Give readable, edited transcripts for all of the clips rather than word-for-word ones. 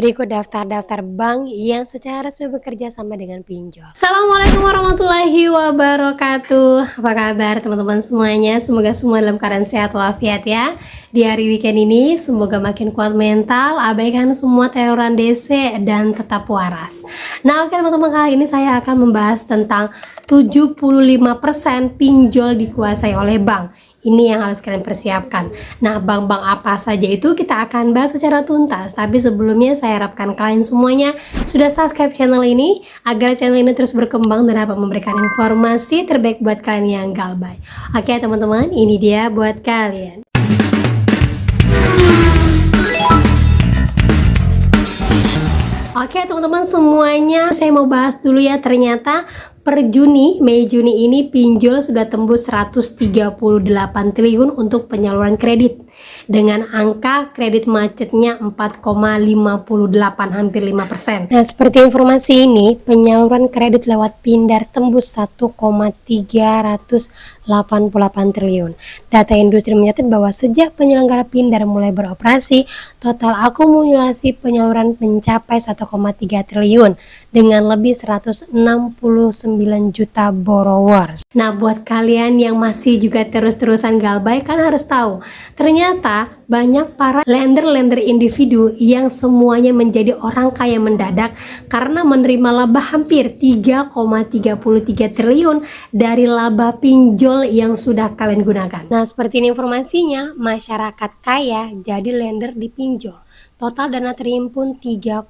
Berikut daftar-daftar bank yang secara resmi bekerja sama dengan pinjol. Assalamualaikum warahmatullahi wabarakatuh. Apa kabar teman-teman semuanya? Semoga semua dalam keadaan sehat walafiat ya. Di hari weekend ini semoga makin kuat mental, abaikan semua teroran DC dan tetap waras. Nah oke teman-teman, kali ini saya akan membahas tentang 75% pinjol dikuasai oleh bank. Ini yang harus kalian persiapkan. Nah, bank-bank apa saja itu kita akan bahas secara tuntas. Tapi sebelumnya saya harapkan kalian semuanya sudah subscribe channel ini agar channel ini terus berkembang dan dapat memberikan informasi terbaik buat kalian yang galbay. Oke teman-teman, ini dia buat kalian. Oke teman-teman semuanya, saya mau bahas dulu ya. Ternyata per Mei Juni ini pinjol sudah tembus 138 triliun untuk penyaluran kredit dengan angka kredit macetnya 4,58, hampir 5%. Nah, seperti informasi ini, penyaluran kredit lewat Pindar tembus 1,388 triliun. Data industri mencatat bahwa sejak penyelenggara Pindar mulai beroperasi, total akumulasi penyaluran mencapai 1,3 triliun dengan lebih 169 juta borrowers. Nah, buat kalian yang masih juga terus-terusan galbay, kan harus tahu ternyata banyak para lender-lender individu yang semuanya menjadi orang kaya mendadak karena menerima laba hampir 3,33 triliun dari laba pinjol yang sudah kalian gunakan. Nah, seperti ini informasinya, masyarakat kaya jadi lender di pinjol. Total dana terhimpun 3,3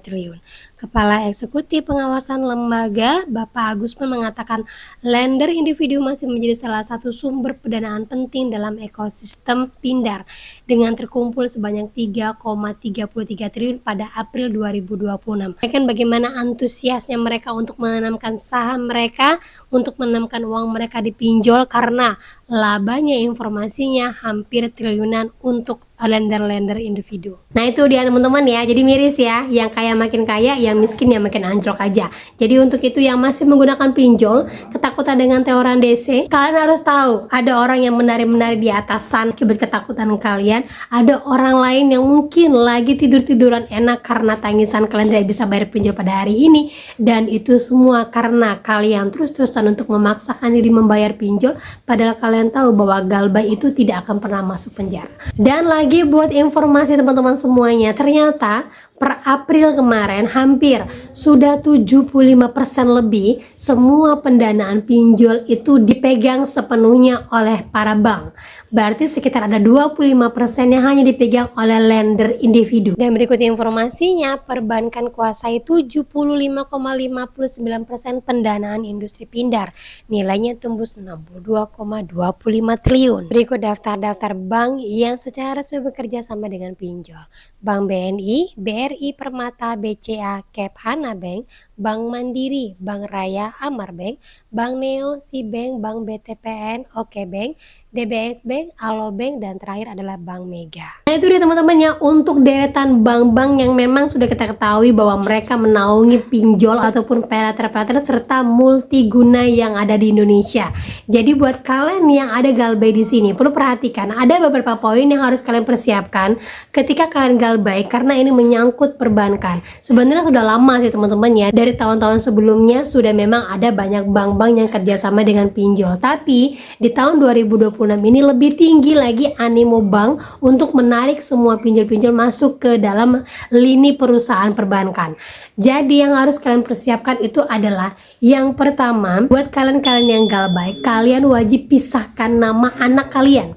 triliun. Kepala Eksekutif Pengawasan Lembaga, Bapak Agus pun mengatakan lender individu masih menjadi salah satu sumber pendanaan penting dalam ekosistem Pindar dengan terkumpul sebanyak 3,33 triliun pada April 2026. Bahkan bagaimana antusiasnya mereka untuk menanamkan saham mereka, untuk menanamkan uang mereka di pinjol karena labanya informasinya hampir triliunan untuk lender-lender individu. Nah itu dia teman-teman ya, jadi miris ya, yang kaya makin kaya, yang miskin yang makin anjlok aja. Jadi untuk itu yang masih menggunakan pinjol, ketakutan dengan teoran DC, kalian harus tahu ada orang yang menari-menari di atasan akibat ketakutan kalian, ada orang lain yang mungkin lagi tidur-tiduran enak karena tangisan kalian tidak bisa bayar pinjol pada hari ini, dan itu semua karena kalian terus-terusan untuk memaksakan diri membayar pinjol, padahal kalian tahu bahwa galbay itu tidak akan pernah masuk penjara. Dan lagi buat informasi teman-teman semuanya, ternyata per April kemarin hampir sudah 75% lebih semua pendanaan pinjol itu dipegang sepenuhnya oleh para bank. Berarti sekitar ada 25% yang hanya dipegang oleh lender individu. Dan berikut informasinya, perbankan kuasai 75,59% pendanaan industri Pindar. Nilainya tembus 62,25 triliun. Berikut daftar-daftar bank yang secara resmi bekerja sama dengan pinjol. Bank BNI, BRI Permata, BCA, Kep Hana Bank, Bank Mandiri, Bank Raya, Amar Bank, Bank Neo, Sibank, Bank BTPN, Oke Bank, DBS Bank, Alo Bank, dan terakhir adalah Bank Mega. Nah itu dia teman-teman ya, untuk deretan bank-bank yang memang sudah kita ketahui bahwa mereka menaungi pinjol ataupun paylater-paylater serta multiguna yang ada di Indonesia. Jadi buat kalian yang ada galbay di sini perlu perhatikan, ada beberapa poin yang harus kalian persiapkan ketika kalian galbay karena ini menyangkut perbankan. Sebenarnya sudah lama sih teman-teman ya, dari tahun-tahun sebelumnya sudah memang ada banyak bank-bank yang kerjasama dengan pinjol, tapi di tahun 2026 ini lebih tinggi lagi animo bank untuk menarik semua pinjol-pinjol masuk ke dalam lini perusahaan perbankan. Jadi yang harus kalian persiapkan itu adalah yang pertama, buat kalian-kalian yang galbay, kalian wajib pisahkan nama anak kalian.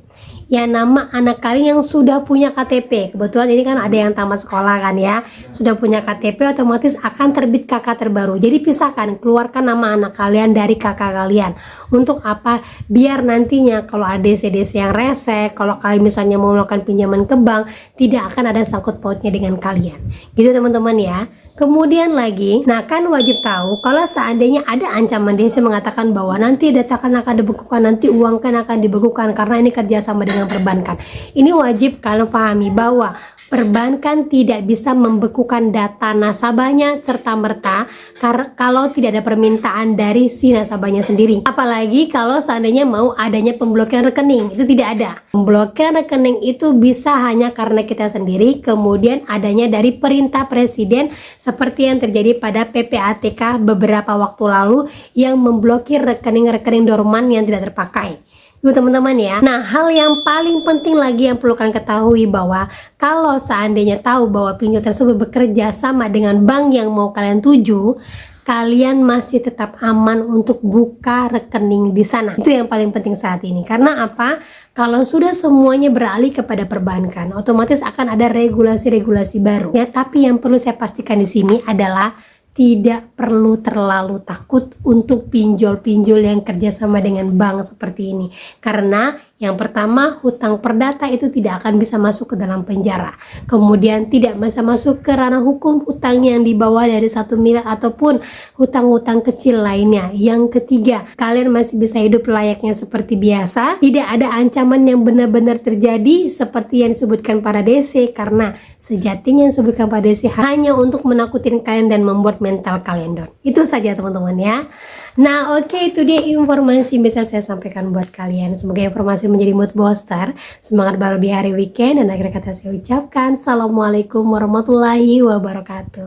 Ya, nama anak kalian yang sudah punya KTP. Kebetulan ini kan ada yang tamat sekolah kan ya, sudah punya KTP, otomatis akan terbit KK terbaru. Jadi pisahkan, keluarkan nama anak kalian dari KK kalian. Untuk apa? Biar nantinya kalau ada DC-DC yang rese, kalau kalian misalnya mau melakukan pinjaman ke bank, tidak akan ada sangkut pautnya dengan kalian. Gitu teman-teman ya. Kemudian lagi, nah kan wajib tahu kalau seandainya ada ancaman DC mengatakan bahwa nanti data akan dibekukan, nanti uang akan dibekukan karena ini kerjasama dengan perbankan. Ini wajib kalian pahami bahwa Perbankan tidak bisa membekukan data nasabahnya serta-merta kalau tidak ada permintaan dari si nasabahnya sendiri. Apalagi kalau seandainya mau adanya pemblokiran rekening, itu tidak ada. Pemblokiran rekening itu bisa hanya karena kita sendiri, kemudian adanya dari perintah presiden seperti yang terjadi pada PPATK beberapa waktu lalu yang memblokir rekening-rekening dorman yang tidak terpakai. Itu teman-teman ya. Nah, hal yang paling penting lagi yang perlu kalian ketahui bahwa kalau seandainya tahu bahwa pinjol tersebut bekerja sama dengan bank yang mau kalian tuju, kalian masih tetap aman untuk buka rekening di sana. Itu yang paling penting saat ini. Karena apa? Kalau sudah semuanya beralih kepada perbankan, otomatis akan ada regulasi-regulasi baru. Ya, tapi yang perlu saya pastikan di sini adalah tidak perlu terlalu takut untuk pinjol-pinjol yang kerjasama dengan bank seperti ini. Karena yang pertama, hutang perdata itu tidak akan bisa masuk ke dalam penjara. Kemudian tidak bisa masuk ke ranah hukum hutang yang di bawah dari 1 miliar ataupun hutang-hutang kecil lainnya. Yang ketiga, kalian masih bisa hidup layaknya seperti biasa. Tidak ada ancaman yang benar-benar terjadi seperti yang disebutkan pada DC, karena sejatinya yang disebutkan pada DC hanya untuk menakutin kalian dan membuat mental kalian down. Itu saja teman-teman ya. Nah, oke, itu dia informasi yang bisa saya sampaikan buat kalian. Semoga informasi menjadi mood booster, semangat baru di hari weekend, dan akhir kata saya ucapkan Assalamualaikum warahmatullahi wabarakatuh.